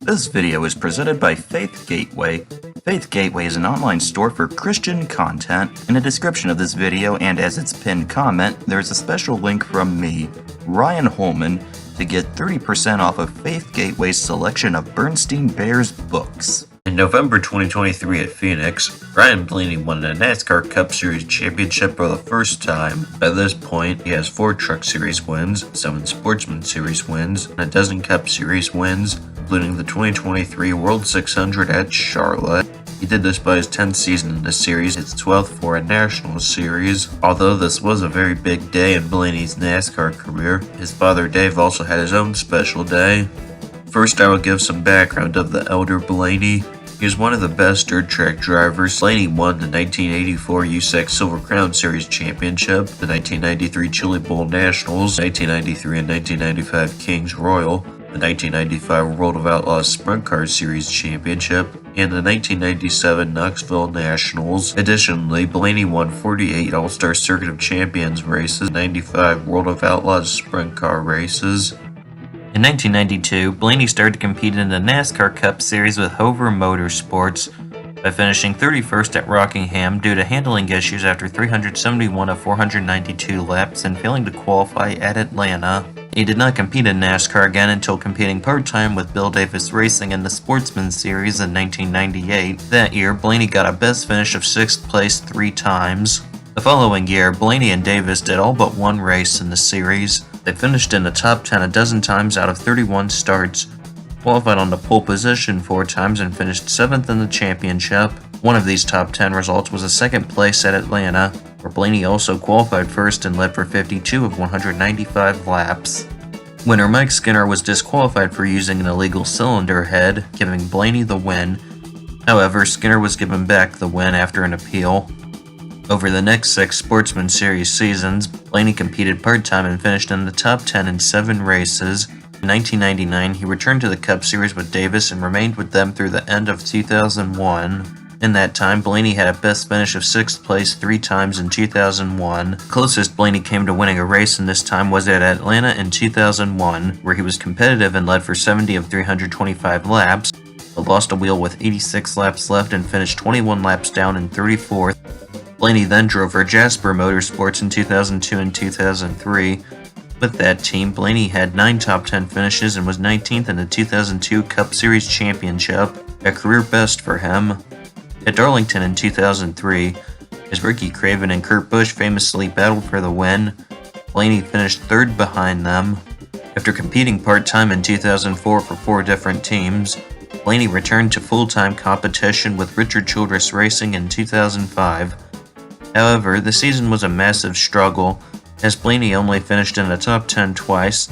This video is presented by Faith Gateway. Faith Gateway is an online store for Christian content. In the description of this video and as its pinned comment, there is a special link from me, Ryan Holman, to get 30% off of Faith Gateway's selection of Bernstein Bears books. In November 2023 at Phoenix, Ryan Blaney won the NASCAR Cup Series championship for the first time. By this point, he has 4 Truck Series wins, 7 Sportsman Series wins, and a dozen Cup Series wins, including the 2023 World 600 at Charlotte. He did this by his 10th season in the series, his 12th for a national series. Although this was a very big day in Blaney's NASCAR career, his father Dave also had his own special day. First, I will give some background of the elder Blaney. He was one of the best dirt track drivers. Blaney won the 1984 USAC Silver Crown Series Championship, the 1993 Chili Bowl Nationals, 1993 and 1995 Kings Royal, the 1995 World of Outlaws Sprint Car Series Championship, and the 1997 Knoxville Nationals. Additionally, Blaney won 48 All-Star Circuit of Champions races, 95 World of Outlaws Sprint Car races. In 1992, Blaney started to compete in the NASCAR Cup Series with Hover Motorsports by finishing 31st at Rockingham due to handling issues after 371 of 492 laps and failing to qualify at Atlanta. He did not compete in NASCAR again until competing part-time with Bill Davis Racing in the Sportsman Series in 1998. That year, Blaney got a best finish of 6th place 3 times. The following year, Blaney and Davis did all but one race in the series. They finished in the top 10 a dozen times out of 31 starts, qualified on the pole position 4 times, and finished 7th in the championship. One of these top 10 results was a 2nd place at Atlanta, where Blaney also qualified first and led for 52 of 195 laps. Winner Mike Skinner was disqualified for using an illegal cylinder head, giving Blaney the win. However, Skinner was given back the win after an appeal. Over the next 6 Sportsman Series seasons, Blaney competed part-time and finished in the top 10 in 7 races. In 1999, he returned to the Cup Series with Davis and remained with them through the end of 2001. In that time, Blaney had a best finish of 6th place 3 times in 2001. Closest Blaney came to winning a race in this time was at Atlanta in 2001, where he was competitive and led for 70 of 325 laps, but lost a wheel with 86 laps left and finished 21 laps down in 34th. Blaney then drove for Jasper Motorsports in 2002 and 2003. With that team, Blaney had 9 top 10 finishes and was 19th in the 2002 Cup Series Championship, a career best for him. At Darlington in 2003, as Ricky Craven and Kurt Busch famously battled for the win, Blaney finished 3rd behind them. After competing part-time in 2004 for 4 different teams, Blaney returned to full-time competition with Richard Childress Racing in 2005. However, the season was a massive struggle, as Blaney only finished in the top 10 twice,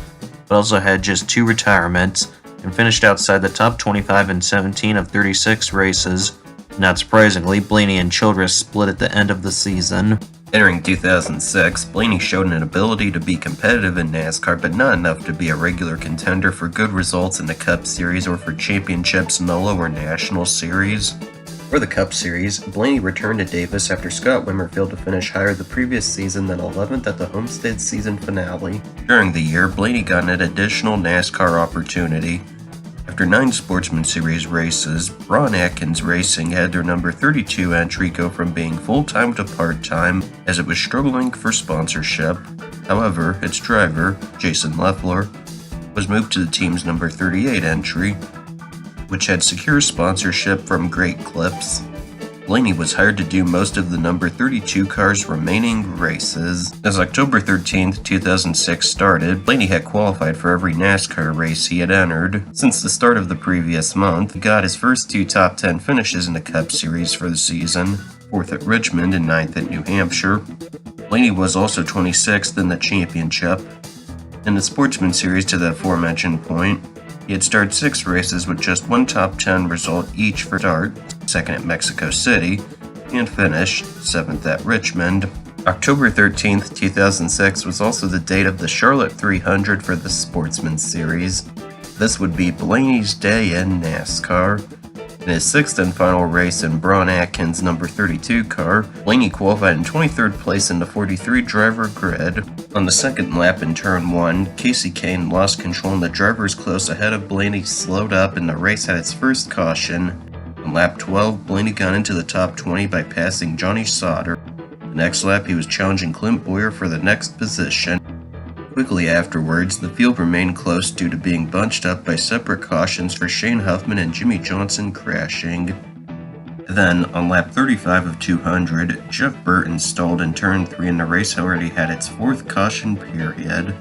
but also had just 2 retirements, and finished outside the top 25 in 17 of 36 races. Not surprisingly, Blaney and Childress split at the end of the season. Entering 2006, Blaney showed an ability to be competitive in NASCAR, but not enough to be a regular contender for good results in the Cup Series or for championships in the lower national series. For the Cup Series, Blaney returned to Davis after Scott Wimmer failed to finish higher the previous season than 11th at the Homestead season finale. During the year, Blaney got an additional NASCAR opportunity. After 9 Sportsman Series races, Braun-Akins Racing had their number 32 entry go from being full-time to part-time, as it was struggling for sponsorship. However, its driver, Jason Leffler, was moved to the team's number 38 entry, which had secure sponsorship from Great Clips. Blaney was hired to do most of the number 32 car's remaining races. As October 13, 2006 started, Blaney had qualified for every NASCAR race he had entered. Since the start of the previous month, he got his first 2 top 10 finishes in the Cup Series for the season, 4th at Richmond and 9th at New Hampshire. Blaney was also 26th in the championship. In the Sportsman Series to the aforementioned point, he had started 6 races with just 1 top 10 result each for start, 2nd at Mexico City, and finished 7th at Richmond. October 13, 2006 was also the date of the Charlotte 300 for the Sportsman Series. This would be Blaney's day in NASCAR. In his sixth and final race in Braun-Akins' number 32 car, Blaney qualified in 23rd place in the 43 driver grid. On the second lap in turn 1, Kasey Kahne lost control and the drivers close ahead of Blaney slowed up and the race had its first caution. On lap 12, Blaney got into the top 20 by passing Johnny Sauter. The next lap he was challenging Clint Bowyer for the next position. Quickly afterwards, the field remained close due to being bunched up by separate cautions for Shane Huffman and Jimmy Johnson crashing. Then, on lap 35 of 200, Jeff Burton stalled in turn 3 and the race already had its fourth caution period.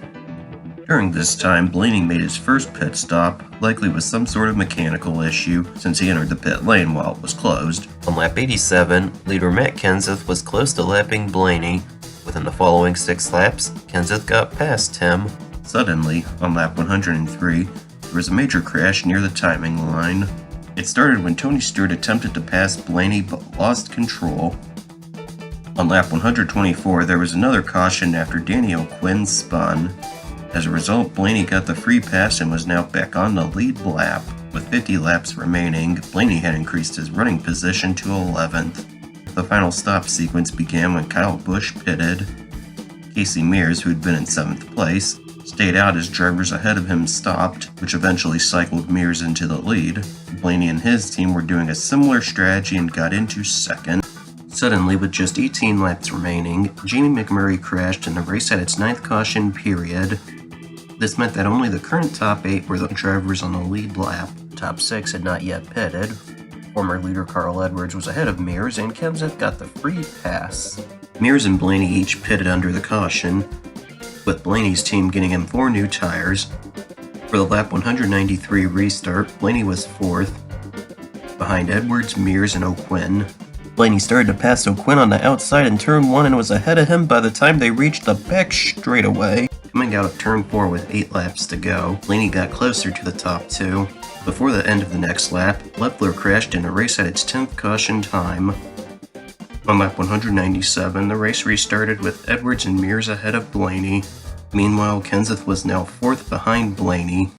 During this time, Blaney made his first pit stop, likely with some sort of mechanical issue, since he entered the pit lane while it was closed. On lap 87, leader Matt Kenseth was close to lapping Blaney. Within the following 6 laps, Kenseth got past him. Suddenly, on lap 103, there was a major crash near the timing line. It started when Tony Stewart attempted to pass Blaney but lost control. On lap 124, there was another caution after Danny O'Quinn spun. As a result, Blaney got the free pass and was now back on the lead lap. With 50 laps remaining, Blaney had increased his running position to 11th. The final stop sequence began when Kyle Busch pitted. Casey Mears, who had been in 7th place, stayed out as drivers ahead of him stopped, which eventually cycled Mears into the lead. Blaney and his team were doing a similar strategy and got into 2nd. Suddenly, with just 18 laps remaining, Jamie McMurray crashed and the race had its 9th caution period. This meant that only the current top 8 were the drivers on the lead lap. Top 6 had not yet pitted. Former leader Carl Edwards was ahead of Mears and Kenseth got the free pass. Mears and Blaney each pitted under the caution, with Blaney's team getting him 4 new tires. For the lap 193 restart, Blaney was 4th, behind Edwards, Mears, and O'Quinn. Blaney started to pass O'Quinn on the outside in turn 1 and was ahead of him by the time they reached the back straightaway. Coming out of turn 4 with 8 laps to go, Blaney got closer to the top 2. Before the end of the next lap, Leffler crashed and the race had its 10th caution time. On lap 197, the race restarted with Edwards and Mears ahead of Blaney. Meanwhile, Kenseth was now 4th behind Blaney.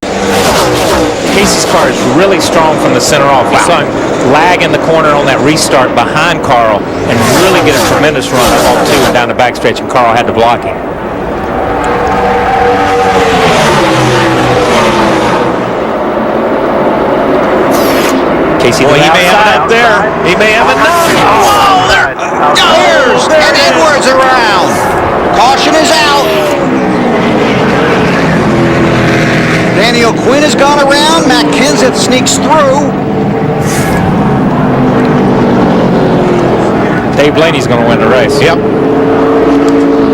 Casey's car is really strong from the center off. We saw him lag in the corner on that restart behind Carl and really get a tremendous run up off 2 and down the backstretch, and Carl had to block him. Casey, he may have enough there. He may have enough. Oh, there goes! And Edwards around. Caution is out. Danny O'Quinn has gone around. Matt Kenseth sneaks through. Dave Blaney's going to win the race. Yep.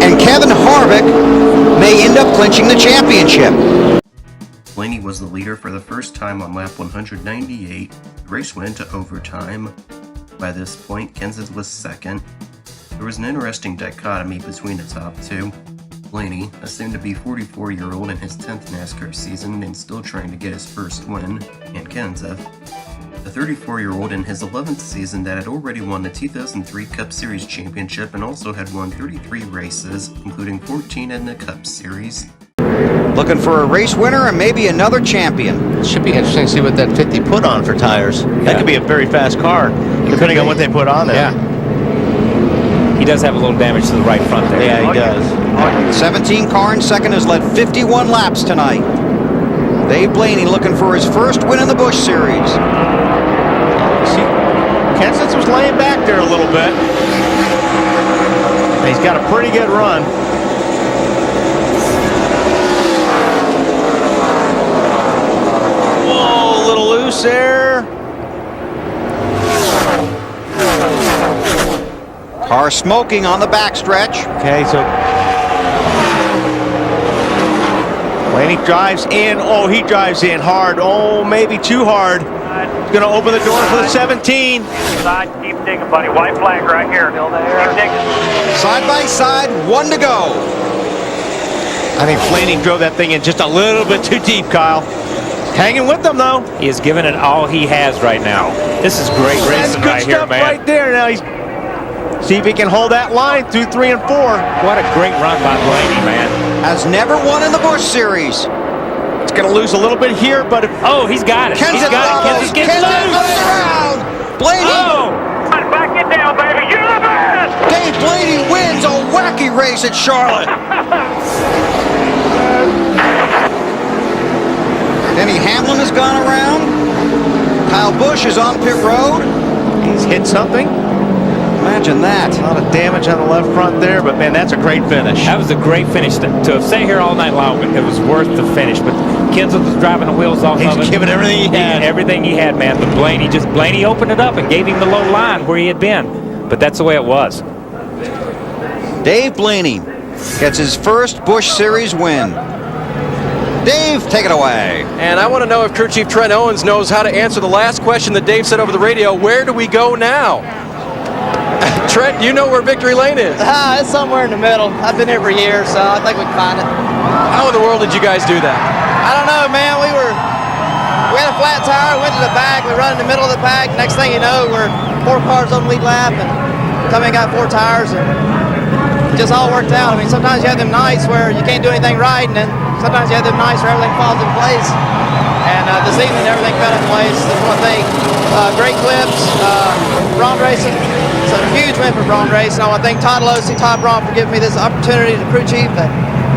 And Kevin Harvick may end up clinching the championship. Blaney was the leader for the first time on lap 198. The race went into overtime. By this point, Kenseth was 2nd. There was an interesting dichotomy between the top 2. Blaney, a soon-to-be 44-year-old in his 10th NASCAR season and still trying to get his first win, and Kenseth, a 34-year-old in his 11th season that had already won the 2003 Cup Series championship and also had won 33 races, including 14 in the Cup Series. Looking for a race winner and maybe another champion. It should be interesting to see what that 50 put on for tires. That could be a very fast car, depending on what they put on there. Yeah. He does have a little damage to the right front there. Yeah, he does. 17 car in second has led 51 laps tonight. Dave Blaney looking for his first win in the Busch Series. See, Kenseth was laying back there a little bit. And he's got a pretty good run. Whoa, a little loose there. Car smoking on the backstretch. Okay, so Blaney drives in. Oh, he drives in hard. Oh, maybe too hard. He's going to open the door for the 17. Side, keep digging, buddy. White flag right here. Still there. Keep digging. Side by side, 1 to go. I think Blaney drove that thing in just a little bit too deep, Kyle. Hanging with them, though. He is giving it all he has right now. This is great racing right here, man. Right there. Now he's see if he can hold that line through 3 and 4. What a great run by Blaney, man. Has never won in the Busch Series. It's going to lose a little bit here, but Oh, he's got it. Kenseth He's got it. Kenseth gets loose. goes around. race at Charlotte. Denny Hamlin has gone around. Kyle Busch is on pit road. He's hit something. Imagine that. A lot of damage on the left front there, but man, that's a great finish. That was a great finish. To have stayed here all night long, it was worth the finish. But Kins was driving the wheels off of it. He's giving everything he had. Everything he had, man. But Blaney opened it up and gave him the low line where he had been. But that's the way it was. Dave Blaney gets his first Busch Series win. Dave, take it away. And I want to know if Crew Chief Trent Owens knows how to answer the last question that Dave said over the radio. Where do we go now? Trent, you know where Victory Lane is. It's somewhere in the middle. I've been here for years, so I think we can find it. How in the world did you guys do that? I don't know, man. We had a flat tire, went to the back, we run in the middle of the pack. Next thing you know, we're 4 cars on the lead lap, and come in and got 4 tires, and it just all worked out. I mean, sometimes you have them nights where you can't do anything right, and then sometimes you have them nights where everything falls in place. And this evening, everything fell in place. That's one thing. Great clips. Braun Racing. It's a huge win for Braun Racing. I want to thank Todd Losey, Todd Braun for giving me this opportunity to crew chief. And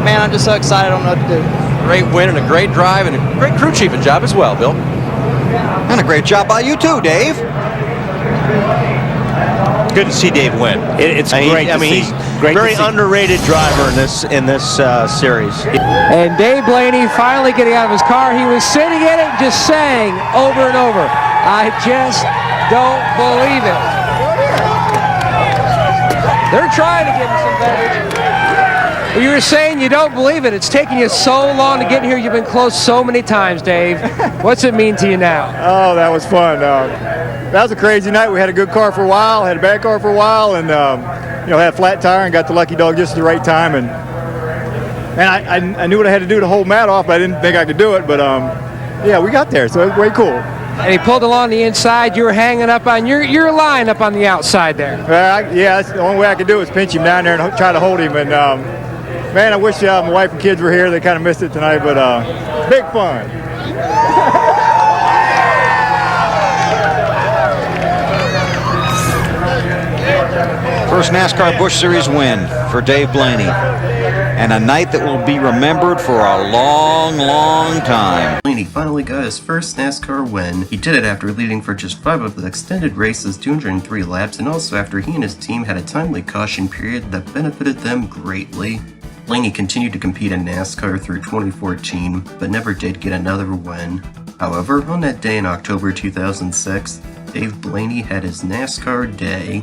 man, I'm just so excited. I don't know what to do. Great win and a great drive and a great crew chiefing job as well, Bill. And a great job by you too, Dave. Good to see Dave win. It's great to see. He's a very underrated driver in this series. And Dave Blaney finally getting out of his car. He was sitting in it just saying over and over, I just don't believe it. They're trying to give him some advantage. Well, you were saying you don't believe it. It's taking you so long to get here. You've been close so many times, Dave. What's it mean to you now? Oh, that was fun. That was a crazy night. We had a good car for a while, had a bad car for a while, and had a flat tire and got the lucky dog just at the right time. And I knew what I had to do to hold Matt off, but I didn't think I could do it. But yeah, we got there, so it was way cool. And he pulled along the inside. You were hanging up on your line up on the outside there. Yeah, that's the only way I could do is pinch him down there and try to hold him. And man, I wish my wife and kids were here. They kind of missed it tonight, but big fun. First NASCAR Busch Series win for Dave Blaney. And a night that will be remembered for a long, long time. Blaney finally got his first NASCAR win. He did it after leading for just 5 of the extended races, 203 laps, and also after he and his team had a timely caution period that benefited them greatly. Blaney continued to compete in NASCAR through 2014, but never did get another win. However, on that day in October 2006, Dave Blaney had his NASCAR day.